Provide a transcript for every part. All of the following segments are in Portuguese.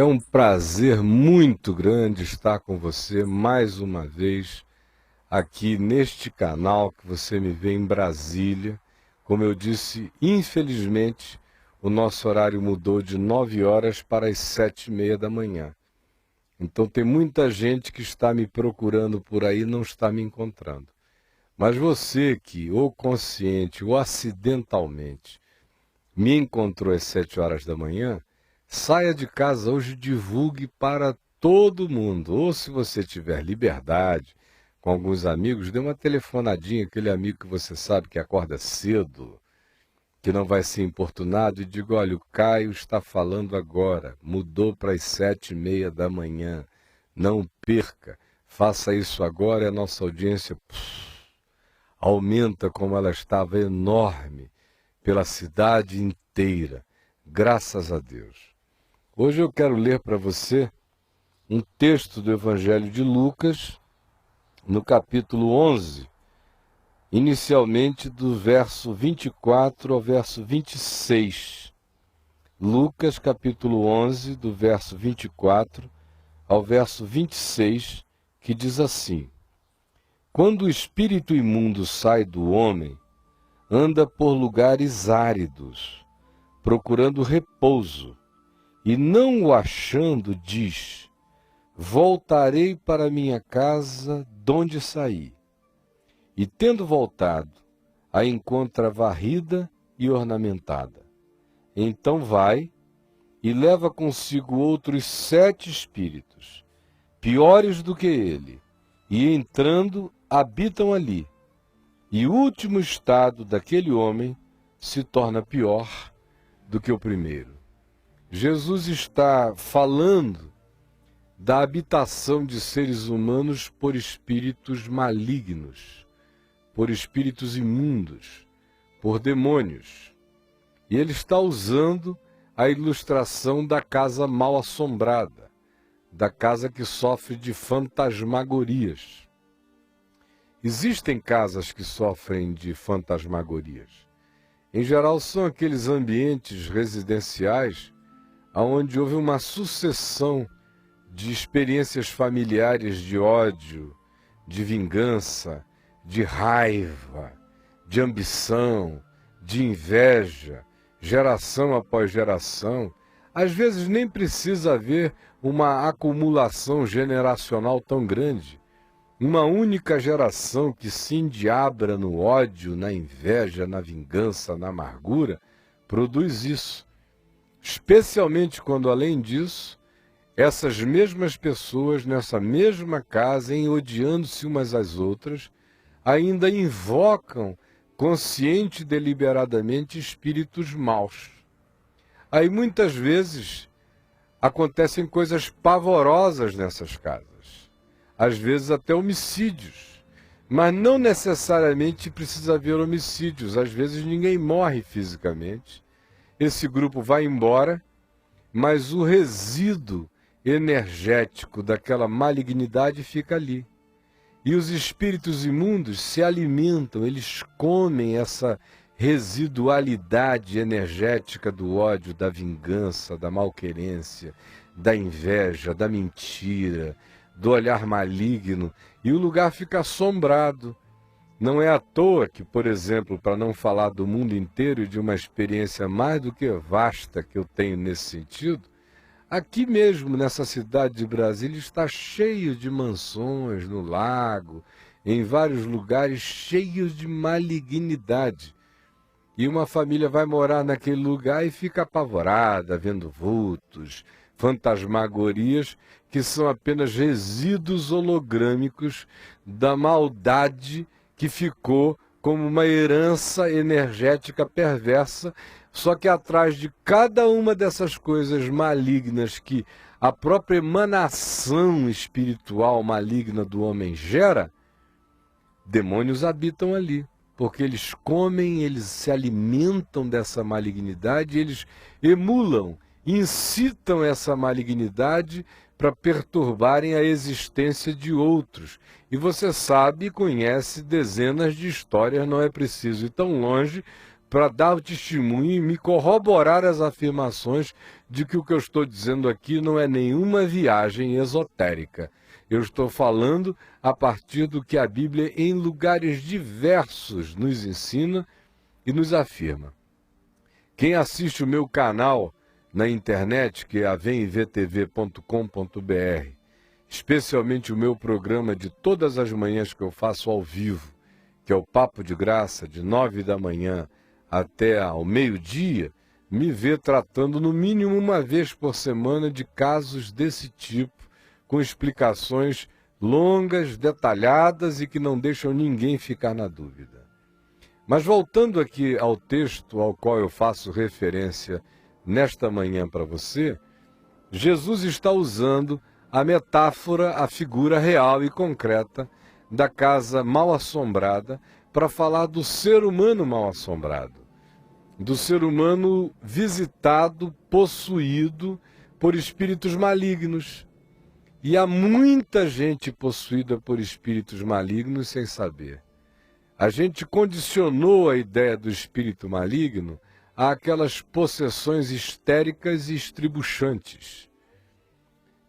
É um prazer muito grande estar com você mais uma vez aqui neste canal que você me vê em Brasília. Como eu disse, infelizmente, o nosso horário mudou de 9 horas para as 7h30 da manhã. Então tem muita gente que está me procurando por aí e não está me encontrando. Mas você que, ou consciente ou acidentalmente, me encontrou às 7 horas da manhã, saia de casa hoje e divulgue para todo mundo. Ou se você tiver liberdade, com alguns amigos, dê uma telefonadinha, aquele amigo que você sabe que acorda cedo, que não vai ser importunado, e diga: olha, o Caio está falando agora, mudou para as 7h30 da manhã, não perca, faça isso agora. E a nossa audiência aumenta como ela estava enorme pela cidade inteira, graças a Deus. Hoje eu quero ler para você um texto do Evangelho de Lucas, no capítulo 11, inicialmente do verso 24 ao verso 26. Lucas, capítulo 11, do verso 24 ao verso 26, que diz assim: Quando o espírito imundo sai do homem, anda por lugares áridos, procurando repouso, e não o achando, diz: voltarei para minha casa donde saí. E tendo voltado, a encontra varrida e ornamentada. Então vai e leva consigo outros 7 espíritos, piores do que ele, e entrando, habitam ali. E o último estado daquele homem se torna pior do que o primeiro. Jesus está falando da habitação de seres humanos por espíritos malignos, por espíritos imundos, por demônios. E ele está usando a ilustração da casa mal assombrada, da casa que sofre de fantasmagorias. Existem casas que sofrem de fantasmagorias. Em geral, são aqueles ambientes residenciais onde houve uma sucessão de experiências familiares de ódio, de vingança, de raiva, de ambição, de inveja, geração após geração. Às vezes nem precisa haver uma acumulação generacional tão grande. Uma única geração que se endiabra no ódio, na inveja, na vingança, na amargura, produz isso. Especialmente quando, além disso, essas mesmas pessoas, nessa mesma casa, odiando-se umas às outras, ainda invocam, consciente e deliberadamente, espíritos maus. Aí muitas vezes acontecem coisas pavorosas nessas casas. Às vezes até homicídios. Mas não necessariamente precisa haver homicídios. Às vezes ninguém morre fisicamente. Esse grupo vai embora, mas o resíduo energético daquela malignidade fica ali. E os espíritos imundos se alimentam, eles comem essa residualidade energética do ódio, da vingança, da malquerência, da inveja, da mentira, do olhar maligno, e o lugar fica assombrado. Não é à toa que, por exemplo, para não falar do mundo inteiro e de uma experiência mais do que vasta que eu tenho nesse sentido, aqui mesmo, nessa cidade de Brasília, está cheio de mansões no lago, em vários lugares cheios de malignidade. E uma família vai morar naquele lugar e fica apavorada, vendo vultos, fantasmagorias, que são apenas resíduos hologrâmicos da maldade que ficou como uma herança energética perversa. Só que atrás de cada uma dessas coisas malignas que a própria emanação espiritual maligna do homem gera, demônios habitam ali, porque eles comem, eles se alimentam dessa malignidade, eles emulam, incitam essa malignidade para perturbarem a existência de outros. E você sabe e conhece dezenas de histórias, não é preciso ir tão longe para dar o testemunho e me corroborar as afirmações de que o que eu estou dizendo aqui não é nenhuma viagem esotérica. Eu estou falando a partir do que a Bíblia, em lugares diversos, nos ensina e nos afirma. Quem assiste o meu canal na internet, que é avemvtv.com.br, especialmente o meu programa de todas as manhãs que eu faço ao vivo, que é o Papo de Graça, de 9 da manhã até ao meio-dia, me vê tratando no mínimo uma vez por semana de casos desse tipo, com explicações longas, detalhadas e que não deixam ninguém ficar na dúvida. Mas voltando aqui ao texto ao qual eu faço referência nesta manhã para você, Jesus está usando a metáfora, a figura real e concreta da casa mal assombrada para falar do ser humano mal assombrado, do ser humano visitado, possuído por espíritos malignos. E há muita gente possuída por espíritos malignos sem saber. A gente condicionou a ideia do espírito maligno àquelas possessões histéricas e estribuchantes,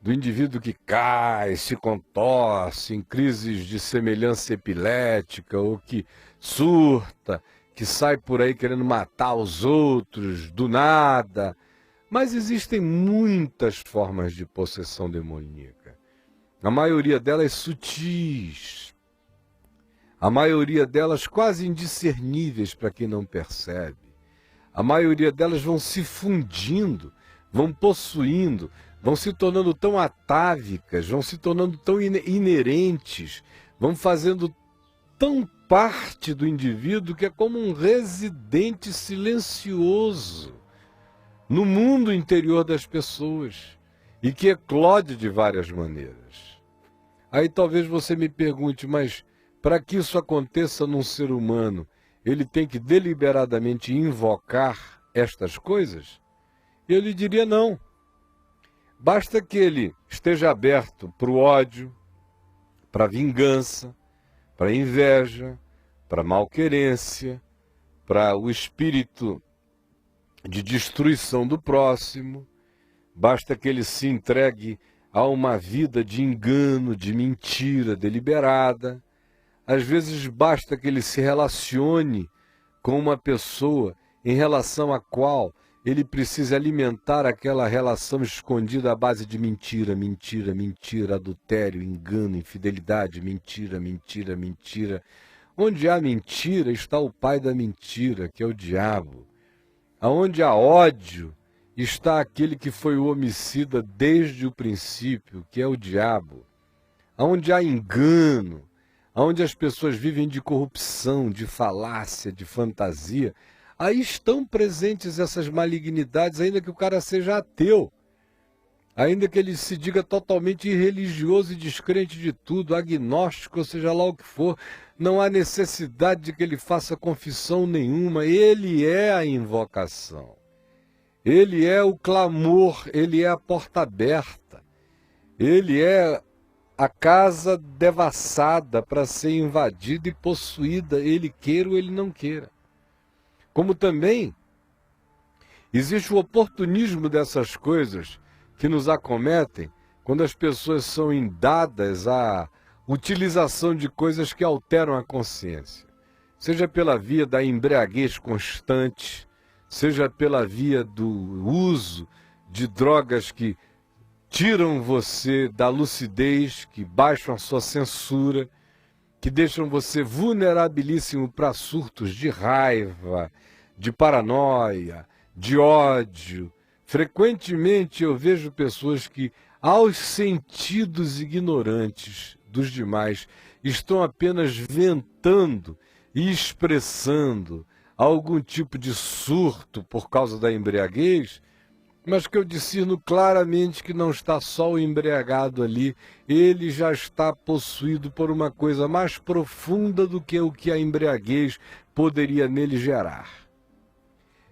do indivíduo que cai, se contorce em crises de semelhança epilética, ou que surta, que sai por aí querendo matar os outros do nada. Mas existem muitas formas de possessão demoníaca. A maioria delas sutis. A maioria delas quase indiscerníveis para quem não percebe. A maioria delas vão se fundindo, vão possuindo, vão se tornando tão atávicas, vão se tornando tão inerentes, vão fazendo tão parte do indivíduo que é como um residente silencioso no mundo interior das pessoas e que eclode de várias maneiras. Aí talvez você me pergunte, mas para que isso aconteça num ser humano, ele tem que deliberadamente invocar estas coisas? Eu lhe diria não. Basta que ele esteja aberto para o ódio, para a vingança, para a inveja, para a malquerência, para o espírito de destruição do próximo. Basta que ele se entregue a uma vida de engano, de mentira deliberada. Às vezes basta que ele se relacione com uma pessoa em relação à qual ele precisa alimentar aquela relação escondida à base de mentira, mentira, mentira, adultério, engano, infidelidade, mentira, mentira, mentira. Onde há mentira está o pai da mentira, que é o diabo. Aonde há ódio está aquele que foi o homicida desde o princípio, que é o diabo. Aonde há engano, aonde as pessoas vivem de corrupção, de falácia, de fantasia, aí estão presentes essas malignidades, ainda que o cara seja ateu, ainda que ele se diga totalmente irreligioso e descrente de tudo, agnóstico, ou seja lá o que for, não há necessidade de que ele faça confissão nenhuma, ele é a invocação, ele é o clamor, ele é a porta aberta, ele é a casa devassada para ser invadida e possuída, ele queira ou ele não queira. Como também existe o oportunismo dessas coisas que nos acometem quando as pessoas são indadas à utilização de coisas que alteram a consciência. Seja pela via da embriaguez constante, seja pela via do uso de drogas que tiram você da lucidez, que baixam a sua censura, que deixam você vulnerabilíssimo para surtos de raiva, de paranoia, de ódio. Frequentemente eu vejo pessoas que, aos sentidos ignorantes dos demais, estão apenas ventando e expressando algum tipo de surto por causa da embriaguez, mas que eu discerno claramente que não está só o embriagado ali, ele já está possuído por uma coisa mais profunda do que o que a embriaguez poderia nele gerar.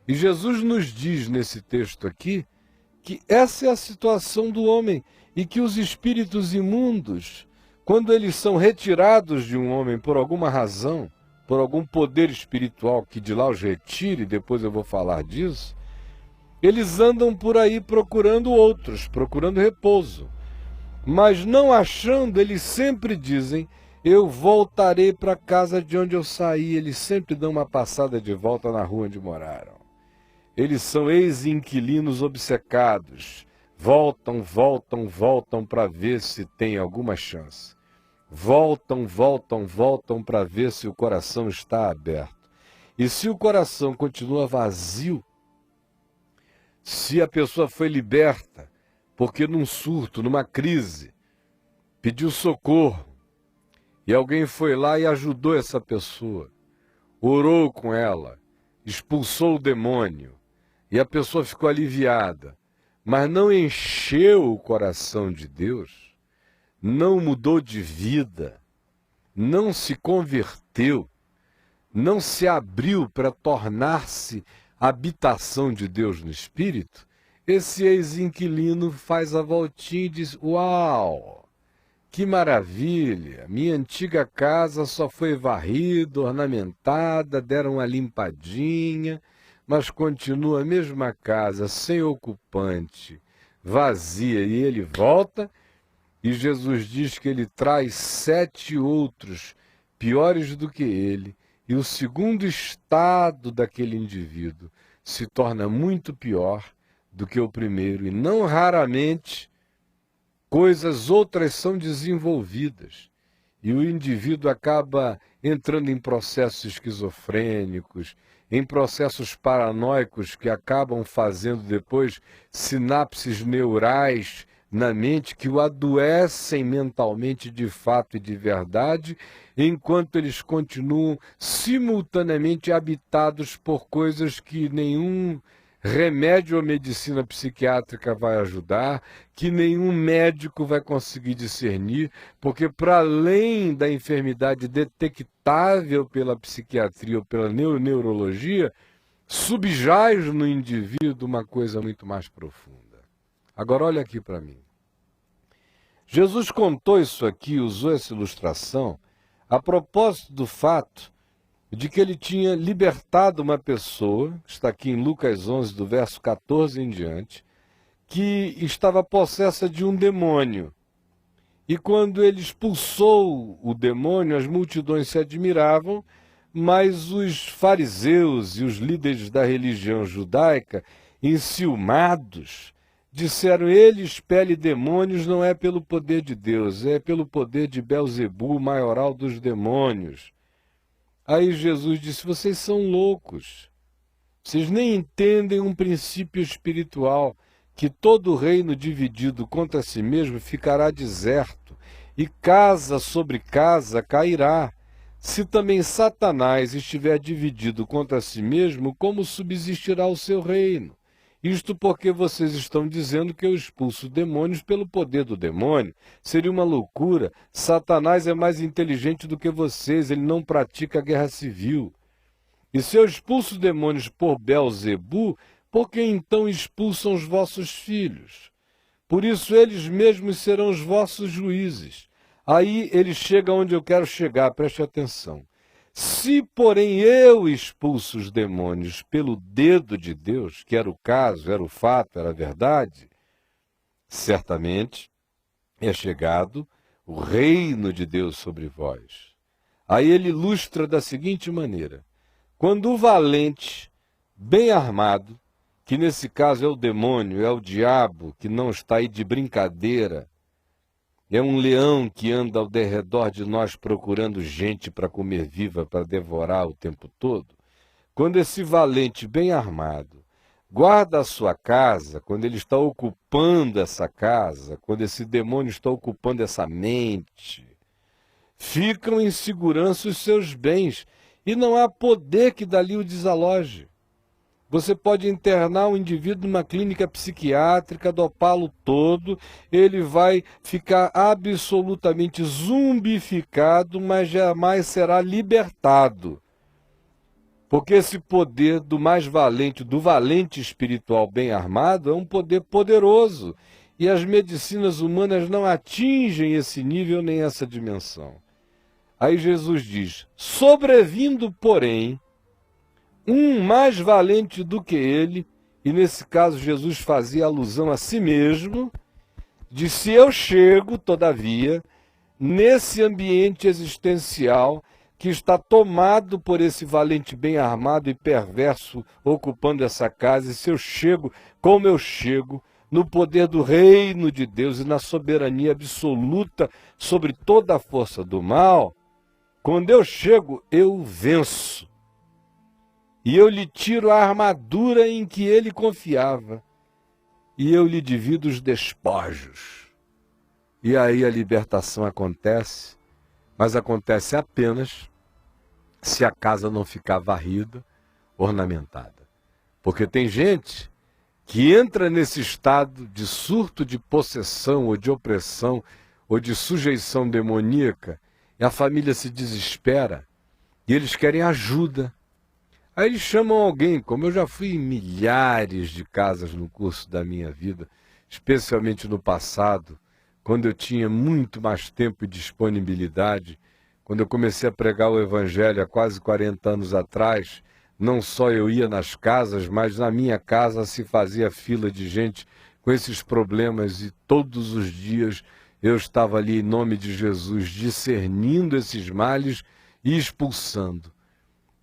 E Jesus nos diz nesse texto aqui que essa é a situação do homem e que os espíritos imundos, quando eles são retirados de um homem por alguma razão, por algum poder espiritual que de lá os retire, depois eu vou falar disso, Eles andam por aí procurando outros, procurando repouso. Mas não achando, eles sempre dizem: eu voltarei para a casa de onde eu saí. Eles sempre dão uma passada de volta na rua onde moraram. Eles são ex-inquilinos obcecados. Voltam, voltam, voltam para ver se tem alguma chance. Voltam, voltam, voltam para ver se o coração está aberto. E se o coração continua vazio, se a pessoa foi liberta, porque num surto, numa crise, pediu socorro, e alguém foi lá e ajudou essa pessoa, orou com ela, expulsou o demônio, e a pessoa ficou aliviada, mas não encheu o coração de Deus, não mudou de vida, não se converteu, não se abriu para tornar-se habitação de Deus no Espírito, esse ex-inquilino faz a voltinha e diz: uau, que maravilha, minha antiga casa só foi varrida, ornamentada, deram uma limpadinha, mas continua a mesma casa, sem ocupante, vazia. E ele volta, e Jesus diz que ele traz 7 outros piores do que ele, e o segundo estado daquele indivíduo se torna muito pior do que o primeiro, e não raramente coisas outras são desenvolvidas, e o indivíduo acaba entrando em processos esquizofrênicos, em processos paranoicos que acabam fazendo depois sinapses neurais na mente que o adoecem mentalmente de fato e de verdade, enquanto eles continuam simultaneamente habitados por coisas que nenhum remédio ou medicina psiquiátrica vai ajudar, que nenhum médico vai conseguir discernir, porque para além da enfermidade detectável pela psiquiatria ou pela neurologia, subjaz no indivíduo uma coisa muito mais profunda. Agora olha aqui para mim. Jesus contou isso aqui, usou essa ilustração, a propósito do fato de que ele tinha libertado uma pessoa, está aqui em Lucas 11, do verso 14 em diante, que estava possessa de um demônio. E quando ele expulsou o demônio, as multidões se admiravam, mas os fariseus e os líderes da religião judaica, enciumados, disseram: ele expele demônios não é pelo poder de Deus, é pelo poder de Belzebu, maioral dos demônios. Aí Jesus disse: vocês são loucos, vocês nem entendem um princípio espiritual, que todo reino dividido contra si mesmo ficará deserto, e casa sobre casa cairá. Se também Satanás estiver dividido contra si mesmo, como subsistirá o seu reino? Isto porque vocês estão dizendo que eu expulso demônios pelo poder do demônio. Seria uma loucura. Satanás é mais inteligente do que vocês, ele não pratica guerra civil. E se eu expulso demônios por Belzebu, por que então expulsam os vossos filhos? Por isso eles mesmos serão os vossos juízes. Aí ele chega onde eu quero chegar, preste atenção. Se, porém, eu expulso os demônios pelo dedo de Deus, que era o caso, era o fato, era a verdade, certamente é chegado o reino de Deus sobre vós. Aí ele ilustra da seguinte maneira: quando o valente, bem armado, que nesse caso é o demônio, é o diabo, que não está aí de brincadeira, é um leão que anda ao derredor de nós procurando gente para comer viva, para devorar o tempo todo. Quando esse valente bem armado guarda a sua casa, quando ele está ocupando essa casa, quando esse demônio está ocupando essa mente, ficam em segurança os seus bens, e não há poder que dali o desaloje. Você pode internar um indivíduo numa clínica psiquiátrica, dopá-lo todo, ele vai ficar absolutamente zumbificado, mas jamais será libertado. Porque esse poder do mais valente, do valente espiritual bem armado, é um poder poderoso. E as medicinas humanas não atingem esse nível nem essa dimensão. Aí Jesus diz: sobrevindo, porém, um mais valente do que ele, e nesse caso Jesus fazia alusão a si mesmo, de se eu chego, todavia, nesse ambiente existencial que está tomado por esse valente bem armado e perverso ocupando essa casa, e se eu chego, como eu chego, no poder do reino de Deus e na soberania absoluta sobre toda a força do mal, quando eu chego, eu venço. E eu lhe tiro a armadura em que ele confiava, e eu lhe divido os despojos. E aí a libertação acontece, mas acontece apenas se a casa não ficar varrida, ornamentada. Porque tem gente que entra nesse estado de surto de possessão ou de opressão ou de sujeição demoníaca, e a família se desespera e eles querem ajuda. Aí eles chamam alguém, como eu já fui em milhares de casas no curso da minha vida, especialmente no passado, quando eu tinha muito mais tempo e disponibilidade, quando eu comecei a pregar o Evangelho há quase 40 anos atrás, não só eu ia nas casas, mas na minha casa se fazia fila de gente com esses problemas e todos os dias eu estava ali em nome de Jesus, discernindo esses males e expulsando.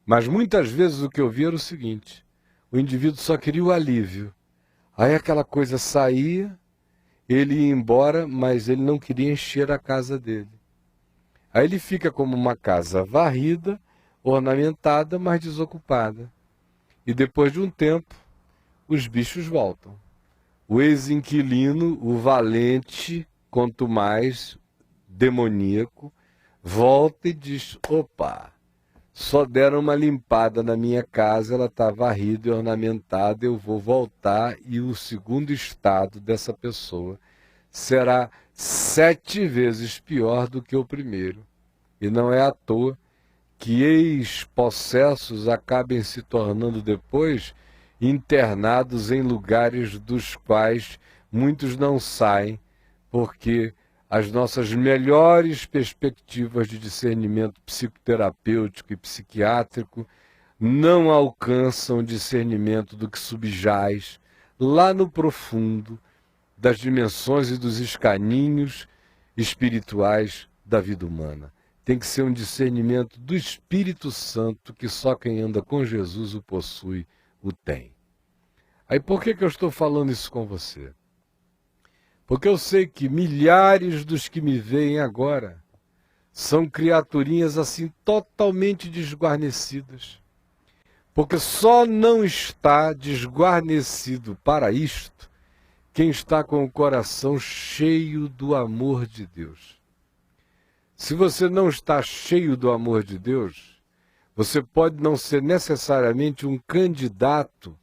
Mas muitas vezes o que eu via era o seguinte: o indivíduo só queria o alívio. Aí aquela coisa saía, ele ia embora, mas ele não queria encher a casa dele. Aí ele fica como uma casa varrida, ornamentada, mas desocupada. E depois de um tempo, os bichos voltam. O ex-inquilino, o valente, quanto mais demoníaco, volta e diz: opa, só deram uma limpada na minha casa, ela está varrida e ornamentada, eu vou voltar, e o segundo estado dessa pessoa será 7 vezes pior do que o primeiro. E não é à toa que ex-possessos acabem se tornando depois internados em lugares dos quais muitos não saem, porque as nossas melhores perspectivas de discernimento psicoterapêutico e psiquiátrico não alcançam discernimento do que subjaz lá no profundo das dimensões e dos escaninhos espirituais da vida humana. Tem que ser um discernimento do Espírito Santo, que só quem anda com Jesus o possui, o tem. Aí por que eu estou falando isso com você? Porque eu sei que milhares dos que me veem agora são criaturinhas assim totalmente desguarnecidas. Porque só não está desguarnecido para isto quem está com o coração cheio do amor de Deus. Se você não está cheio do amor de Deus, você pode não ser necessariamente um candidato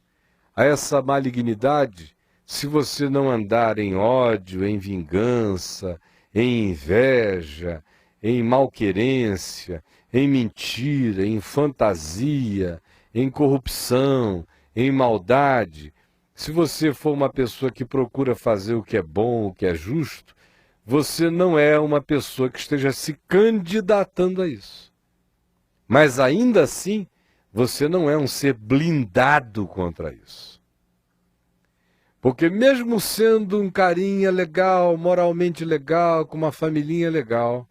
a essa malignidade, se você não andar em ódio, em vingança, em inveja, em malquerência, em mentira, em fantasia, em corrupção, em maldade, se você for uma pessoa que procura fazer o que é bom, o que é justo, você não é uma pessoa que esteja se candidatando a isso. Mas ainda assim, você não é um ser blindado contra isso. Porque mesmo sendo um carinha legal, moralmente legal, com uma familhinha legal,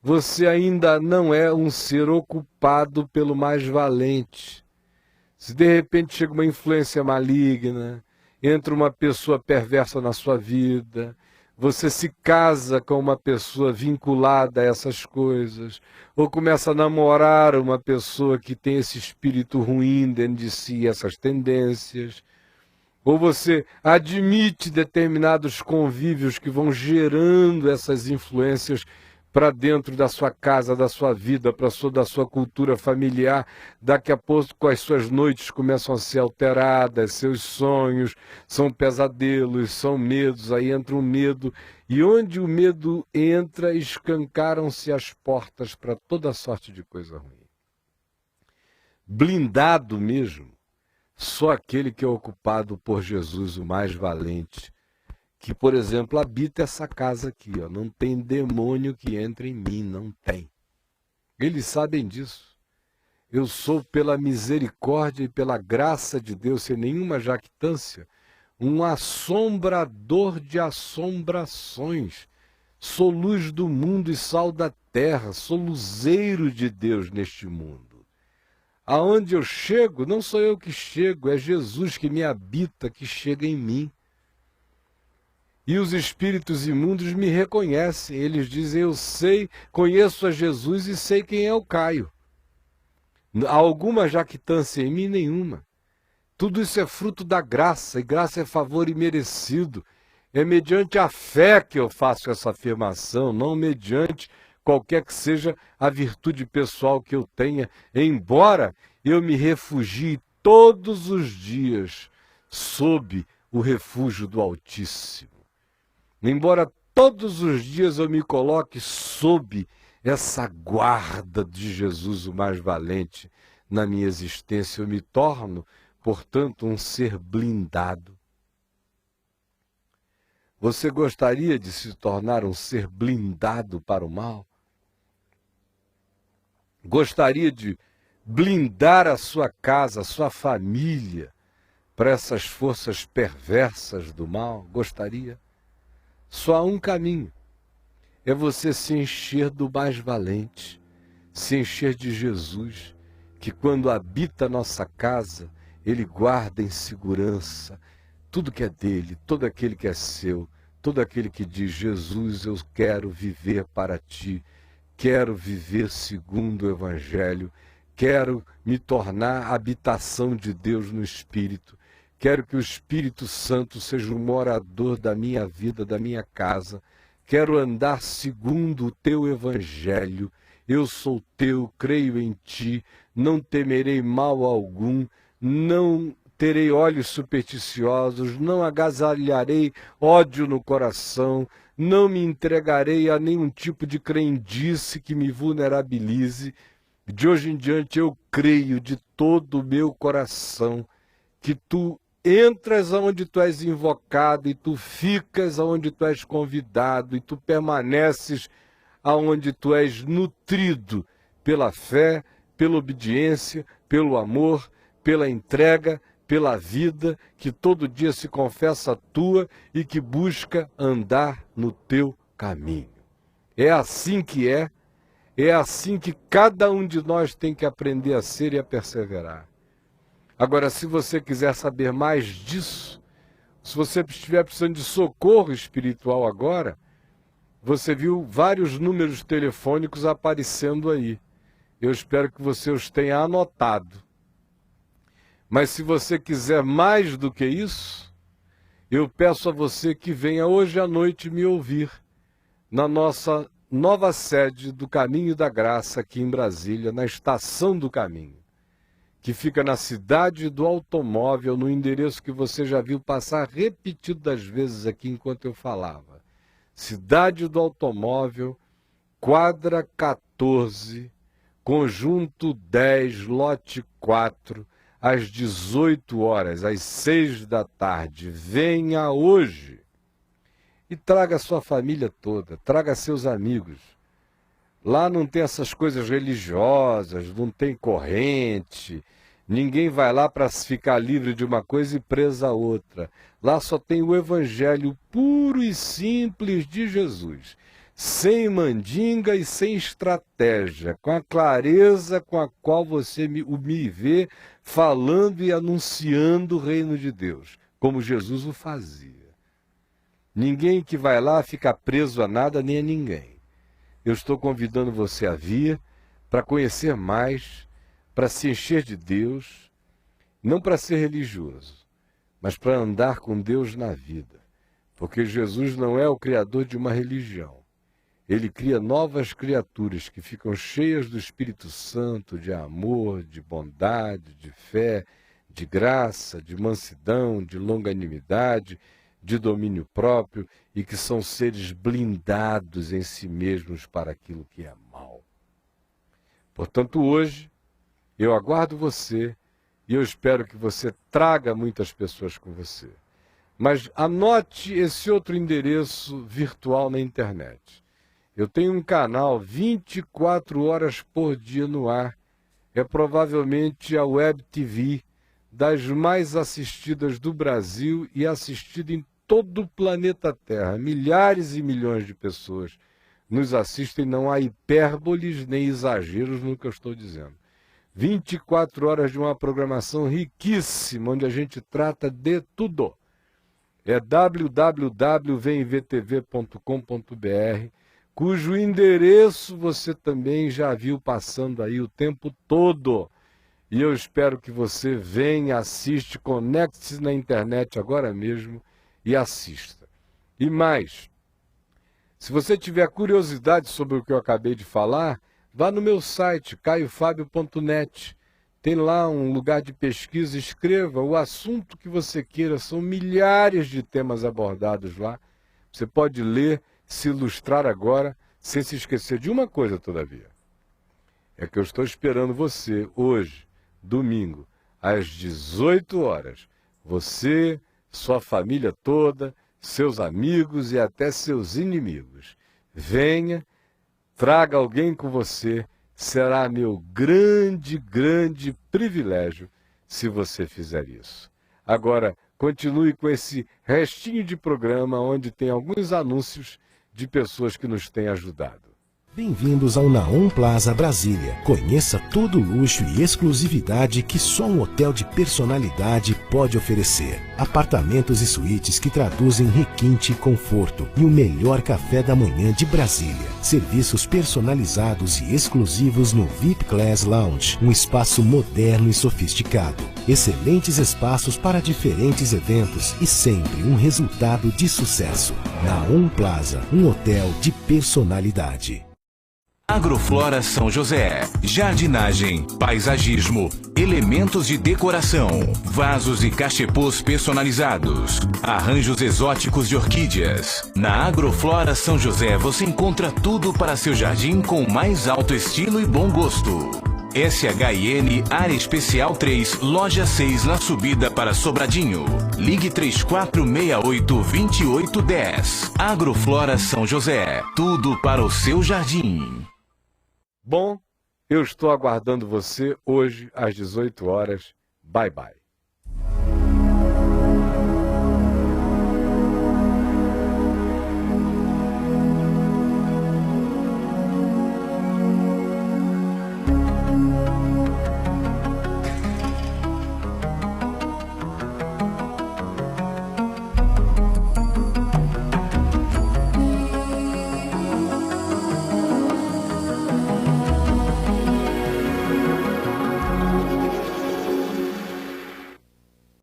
você ainda não é um ser ocupado pelo mais valente. Se de repente chega uma influência maligna, entra uma pessoa perversa na sua vida, você se casa com uma pessoa vinculada a essas coisas, ou começa a namorar uma pessoa que tem esse espírito ruim dentro de si, essas tendências, ou você admite determinados convívios que vão gerando essas influências para dentro da sua casa, da sua vida, da sua cultura familiar. Daqui a pouco as suas noites começam a ser alteradas, seus sonhos são pesadelos, são medos, aí entra um medo, e onde o medo entra, escancaram-se as portas para toda sorte de coisa ruim. Blindado mesmo, só aquele que é ocupado por Jesus, o mais valente, que, por exemplo, habita essa casa aqui, ó. Não tem demônio que entre em mim, não tem. Eles sabem disso. eu sou, pela misericórdia e pela graça de Deus, sem nenhuma jactância, um assombrador de assombrações. Sou luz do mundo e sal da terra, sou luzeiro de Deus neste mundo. Aonde eu chego, não sou eu que chego, é Jesus que me habita, que chega em mim. E os espíritos imundos me reconhecem, eles dizem, eu sei, conheço a Jesus e sei quem é o Caio. Há alguma jactância em mim? Nenhuma. Tudo isso é fruto da graça, e graça é favor imerecido. É mediante a fé que eu faço essa afirmação, não mediante qualquer que seja a virtude pessoal que eu tenha, embora eu me refugie todos os dias sob o refúgio do Altíssimo. Embora todos os dias eu me coloque sob essa guarda de Jesus, o mais valente, na minha existência, eu me torno, portanto, um ser blindado. Você gostaria de se tornar um ser blindado para o mal? Gostaria de blindar a sua casa, a sua família, para essas forças perversas do mal? Gostaria? Só há um caminho, é você se encher do mais valente, se encher de Jesus, que quando habita a nossa casa, Ele guarda em segurança tudo que é dele, todo aquele que é seu, todo aquele que diz, Jesus, eu quero viver para ti, quero viver segundo o Evangelho, quero me tornar habitação de Deus no Espírito, quero que o Espírito Santo seja o morador da minha vida, da minha casa, quero andar segundo o teu Evangelho, eu sou teu, creio em ti, não temerei mal algum, não terei olhos supersticiosos, não agasalharei ódio no coração, não me entregarei a nenhum tipo de crendice que me vulnerabilize. De hoje em diante eu creio de todo o meu coração que tu entras aonde tu és invocado e tu ficas aonde tu és convidado e tu permaneces aonde tu és nutrido pela fé, pela obediência, pelo amor, pela entrega, pela vida que todo dia se confessa tua e que busca andar no teu caminho. É assim que é assim que cada um de nós tem que aprender a ser e a perseverar. Agora, se você quiser saber mais disso, se você estiver precisando de socorro espiritual agora, você viu vários números telefônicos aparecendo aí. Eu espero que você os tenha anotado. Mas se você quiser mais do que isso, eu peço a você que venha hoje à noite me ouvir na nossa nova sede do Caminho da Graça aqui em Brasília, na Estação do Caminho, que fica na Cidade do Automóvel, no endereço que você já viu passar repetidas vezes aqui enquanto eu falava. Cidade do Automóvel, quadra 14, conjunto 10, lote 4, às 18 horas, às 6 da tarde. Venha hoje e traga sua família toda, traga seus amigos. Lá não tem essas coisas religiosas, não tem corrente, ninguém vai lá para ficar livre de uma coisa e presa a outra. Lá só tem o Evangelho puro e simples de Jesus, sem mandinga e sem estratégia, com a clareza com a qual você me vê falando e anunciando o reino de Deus, como Jesus o fazia. Ninguém que vai lá fica preso a nada nem a ninguém. Eu estou convidando você a vir para conhecer mais, para se encher de Deus, não para ser religioso, mas para andar com Deus na vida. Porque Jesus não é o criador de uma religião. Ele cria novas criaturas que ficam cheias do Espírito Santo, de amor, de bondade, de fé, de graça, de mansidão, de longanimidade, de domínio próprio e que são seres blindados em si mesmos para aquilo que é mal. Portanto, hoje, eu aguardo você e eu espero que você traga muitas pessoas com você. Mas anote esse outro endereço virtual na internet. Eu tenho um canal 24 horas por dia no ar. é provavelmente a Web TV das mais assistidas do Brasil e assistida em todo o planeta Terra. Milhares e milhões de pessoas nos assistem, não há hipérboles nem exageros no que eu estou dizendo. 24 horas de uma programação riquíssima, onde a gente trata de tudo. É www.vemvtv.com.br, cujo endereço você também já viu passando aí o tempo todo. E eu espero que você venha, assiste, conecte-se na internet agora mesmo e assista. E mais, se você tiver curiosidade sobre o que eu acabei de falar, vá no meu site, caiofabio.net. Tem lá um lugar de pesquisa, escreva o assunto que você queira, são milhares de temas abordados lá. Você pode ler, se ilustrar agora, sem se esquecer de uma coisa, todavia. É que eu estou esperando você hoje, domingo, às 18 horas. Você, sua família toda, seus amigos e até seus inimigos. Venha, traga alguém com você. Será meu grande, grande privilégio se você fizer isso. Agora, continue com esse restinho de programa onde tem alguns anúncios de pessoas que nos têm ajudado. Bem-vindos ao Naum Plaza Brasília. Conheça todo o luxo e exclusividade que só um hotel de personalidade pode oferecer. Apartamentos e suítes que traduzem requinte e conforto e o melhor café da manhã de Brasília. Serviços personalizados e exclusivos no VIP Class Lounge, um espaço moderno e sofisticado. Excelentes espaços para diferentes eventos e sempre um resultado de sucesso. Naum Plaza, um hotel de personalidade. Agroflora São José, jardinagem, paisagismo, elementos de decoração, vasos e cachepôs personalizados, arranjos exóticos de orquídeas. Na Agroflora São José você encontra tudo para seu jardim com o mais alto estilo e bom gosto. SHN Área Especial 3, Loja 6, na subida para Sobradinho. Ligue 3468-2810. Agroflora São José, tudo para o seu jardim. Bom, eu estou aguardando você hoje às 18 horas. Bye, bye.